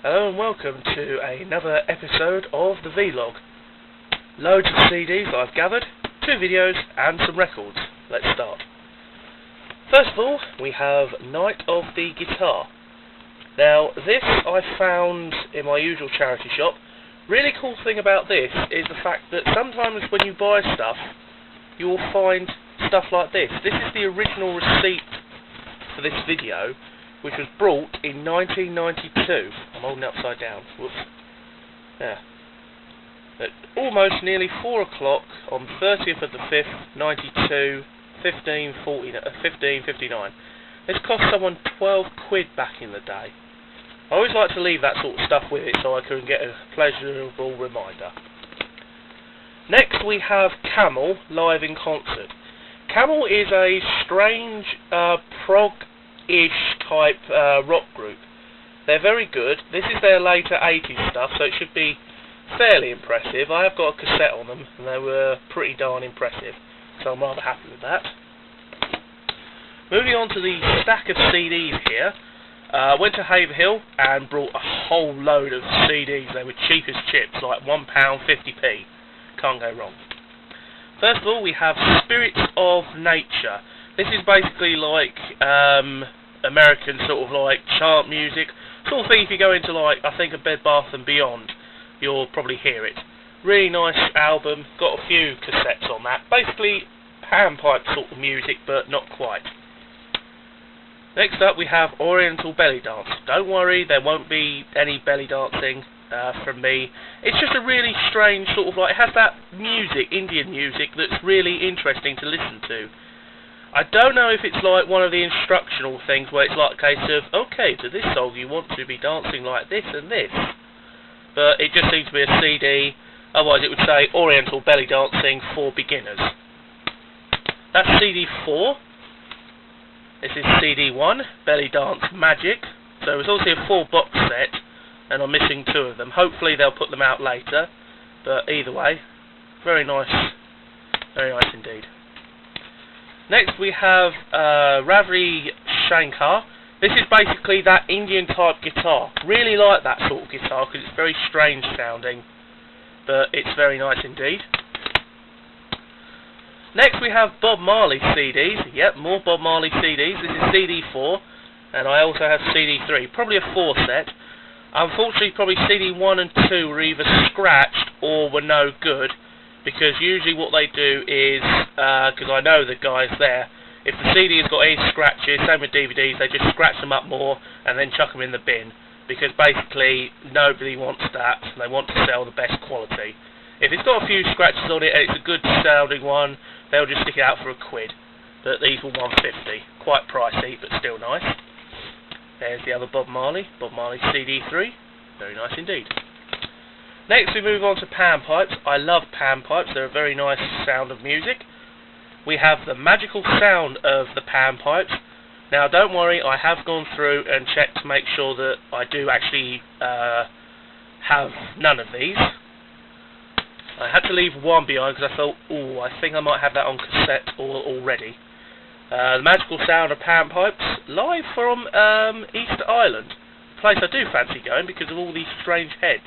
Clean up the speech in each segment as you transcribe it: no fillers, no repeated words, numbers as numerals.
Hello and welcome to another episode of the Vlog. Loads of CDs I've gathered, 2 videos and some records. Let's start. First of all, we have Night of the Guitar. Now this I found in my usual charity shop. Really cool thing about this is the fact that sometimes when you buy stuff, you will find stuff like this. This is the original receipt for this video, which was brought in 1992. I'm holding it upside down. Whoops. Yeah. At almost nearly 4 o'clock on 30th of the 5th, 92, 15:59. This cost someone 12 quid back in the day. I always like to leave that sort of stuff with it so I can get a pleasurable reminder. Next we have Camel live in concert. Camel is a strange prog-ish type rock group. They're very good. This is their later 80s stuff, so it should be fairly impressive. I have got a cassette on them, and they were pretty darn impressive, so I'm rather happy with that. Moving on to the stack of CDs here. Went to Haverhill and brought a whole load of CDs. They were cheap as chips, like £1.50p. Can't go wrong. First of all, we have Spirits of Nature. This is basically like American sort of like chant music. Sort of thing if you go into like, I think a Bed Bath & Beyond, you'll probably hear it. Really nice album, got a few cassettes on that. Basically panpipe sort of music, but not quite. Next up we have Oriental Belly Dance. Don't worry, there won't be any belly dancing from me. It's just a really strange sort of like, it has that music, Indian music, that's really interesting to listen to. I don't know if it's like one of the instructional things where it's like a case of, okay, to this song you want to be dancing like this and this. But it just seems to be a CD, otherwise it would say Oriental Belly Dancing for Beginners. That's CD 4. This is CD 1, Belly Dance Magic. So it's also a 4 box set, and I'm missing 2 of them. Hopefully they'll put them out later, but either way, very nice indeed. Next we have Ravi Shankar. This is basically that Indian type guitar. Really like that sort of guitar because it's very strange sounding, but it's very nice indeed. Next we have Bob Marley CDs. Yep, more Bob Marley CDs. This is CD 4, and I also have CD 3. Probably a 4 set. Unfortunately, probably CD 1 and 2 were either scratched or were no good, because usually what they do is, because I know the guys there, if the CD has got any scratches, same with DVDs, they just scratch them up more and then chuck them in the bin, because basically nobody wants that, and they want to sell the best quality. If it's got a few scratches on it and it's a good sounding one, they'll just stick it out for £1. But these were £1.50. Quite pricey, but still nice. There's the other Bob Marley CD 3. Very nice indeed. Next we move on to panpipes. I love panpipes, they're a very nice sound of music. We have the magical sound of the panpipes. Now don't worry, I have gone through and checked to make sure that I do actually have none of these. I had to leave one behind because I thought, ooh, I think I might have that on cassette already. The magical sound of panpipes, live from Easter Island. A place I do fancy going because of all these strange heads.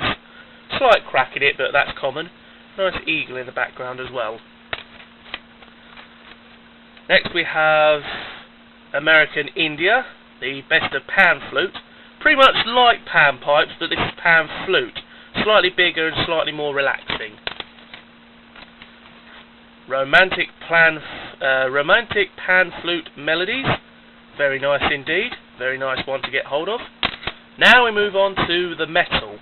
Slight crack in it, but that's common. Nice eagle in the background as well. Next we have American India, the best of pan flute. Pretty much like panpipes, but this is pan flute. Slightly bigger and slightly more relaxing. Romantic pan flute melodies. Very nice indeed. Very nice one to get hold of. Now we move on to the metal.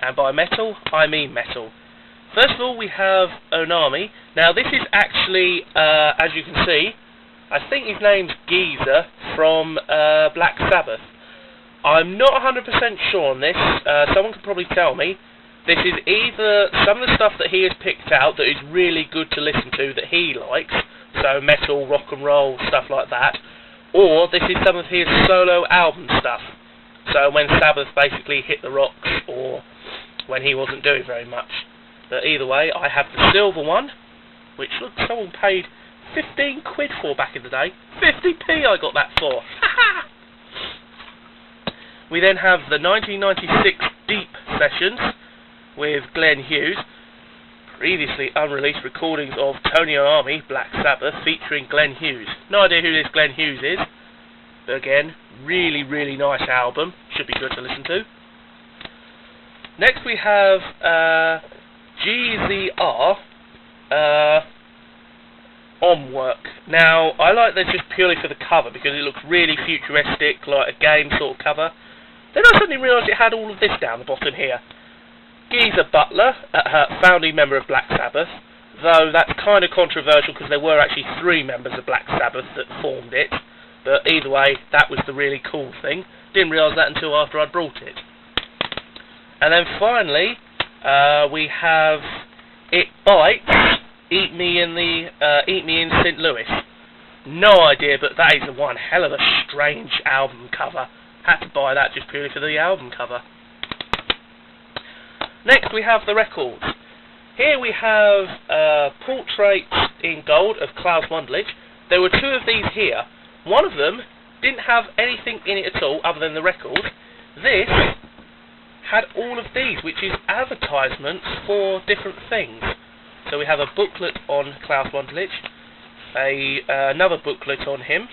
And by metal, I mean metal. First of all, we have Iommi. Now this is actually, as you can see, I think his name's Geezer from Black Sabbath. I'm not 100% sure on this. Someone could probably tell me. This is either some of the stuff that he has picked out that is really good to listen to that he likes, so metal, rock and roll, stuff like that, or this is some of his solo album stuff. So when Sabbath basically hit the rocks, or when he wasn't doing very much. But either way, I have the silver one, which look, someone paid 15 quid for back in the day. 50p I got that for. We then have the 1996 Deep Sessions with Glenn Hughes, previously unreleased recordings of Tony Iommi, Black Sabbath, featuring Glenn Hughes. No idea who this Glenn Hughes is, but again, really, really nice album. Should be good to listen to. Next we have GZR OM work. Now, I like this just purely for the cover because it looks really futuristic, like a game sort of cover. Then I suddenly realised it had all of this down the bottom here. Geezer Butler, founding member of Black Sabbath, though that's kind of controversial because there were actually 3 members of Black Sabbath that formed it, but either way, that was the really cool thing. Didn't realise that until after I'd brought it. And then finally, we have It Bites, Eat Me in St. Louis. No idea, but that is one hell of a strange album cover. Had to buy that just purely for the album cover. Next we have the records. Here we have portraits in gold of Klaus Wunderlich. There were 2 of these here. One of them didn't have anything in it at all other than the record. This had all of these, which is advertisements for different things. So we have a booklet on Klaus Wunderlich, another booklet on him,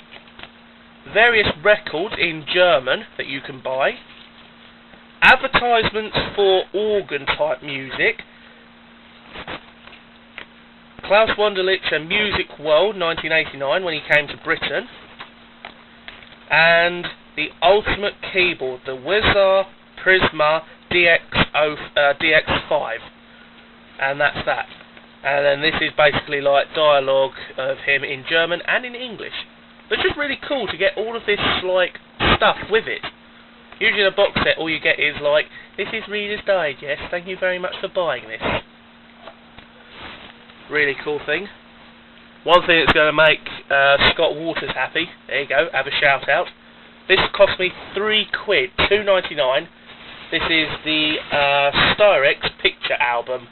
various records in German that you can buy, advertisements for organ type music, Klaus Wunderlich and Music World 1989 when he came to Britain, and the ultimate keyboard, the Wizard Prisma DX5, and that's that. And then this is basically like dialogue of him in German and in English. But it's just really cool to get all of this like stuff with it. Usually in a box set all you get is like, this is Reader's Digest, thank you very much for buying this. Really cool thing. One thing that's going to make Scott Waters happy, there you go, have a shout out. This cost me £3, £2.99. This is the Styrex picture album.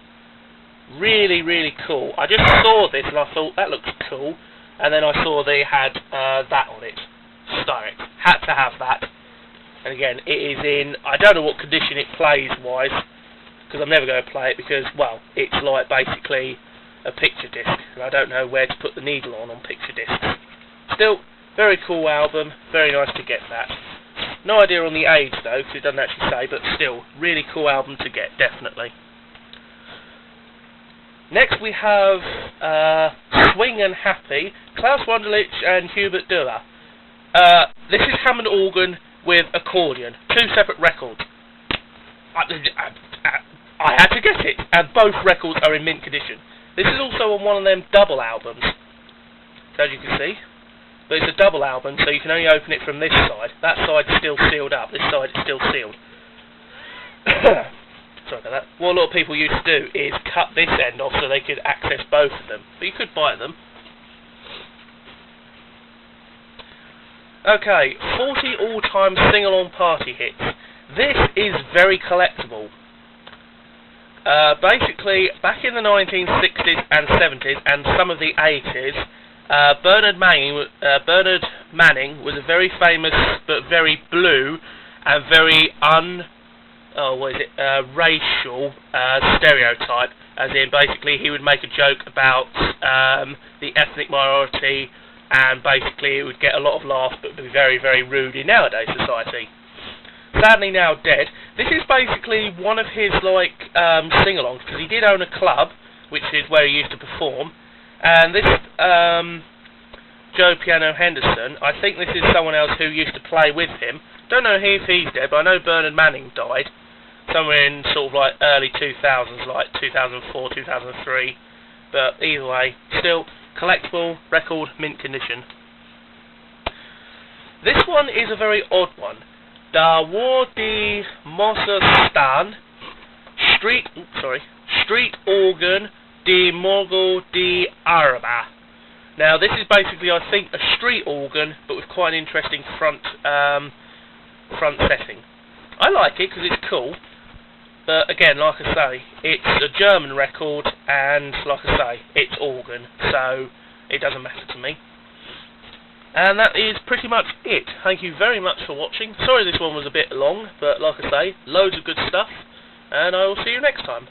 Really, really cool. I just saw this and I thought, that looks cool. And then I saw they had that on it. Styrex. Had to have that. And again, it is in, I don't know what condition it plays wise, because I'm never going to play it because, well, it's like basically a picture disc. And I don't know where to put the needle on picture discs. Still, very cool album. Very nice to get that. No idea on the age though, because it doesn't actually say, but still, really cool album to get, definitely. Next we have Swing and Happy, Klaus Wunderlich and Huebert doer. This is Hammond organ with accordion, 2 separate records. I had to get it, and both records are in mint condition. This is also on one of them double albums, as you can see. But it's a double album, so you can only open it from this side. That side's still sealed up, this side is still sealed. Sorry about that. What a lot of people used to do is cut this end off so they could access both of them. But you could buy them. Okay, 40 all-time sing-along party hits. This is very collectible. Basically, back in the 1960s and 70s and some of the 80s, Bernard Manning was a very famous but very blue and very racial stereotype, as in basically he would make a joke about the ethnic minority, and basically it would get a lot of laughs but be very, very rude in nowadays society. Sadly now dead. This is basically one of his like sing-alongs, because he did own a club, which is where he used to perform, and this Joe Piano Henderson, I think this is someone else who used to play with him. Don't know if he's dead, but I know Bernard Manning died somewhere in sort of like early 2000s, like 2004, 2003. But either way, still collectible record, mint condition. This one is a very odd one. Da War di Mosestan, Street Organ di Mogul di Araba. Now this is basically, I think, a street organ, but with quite an interesting front setting. I like it because it's cool, but again, like I say, it's a German record, and like I say, it's organ, so it doesn't matter to me. And that is pretty much it. Thank you very much for watching. Sorry this one was a bit long, but like I say, loads of good stuff, and I will see you next time.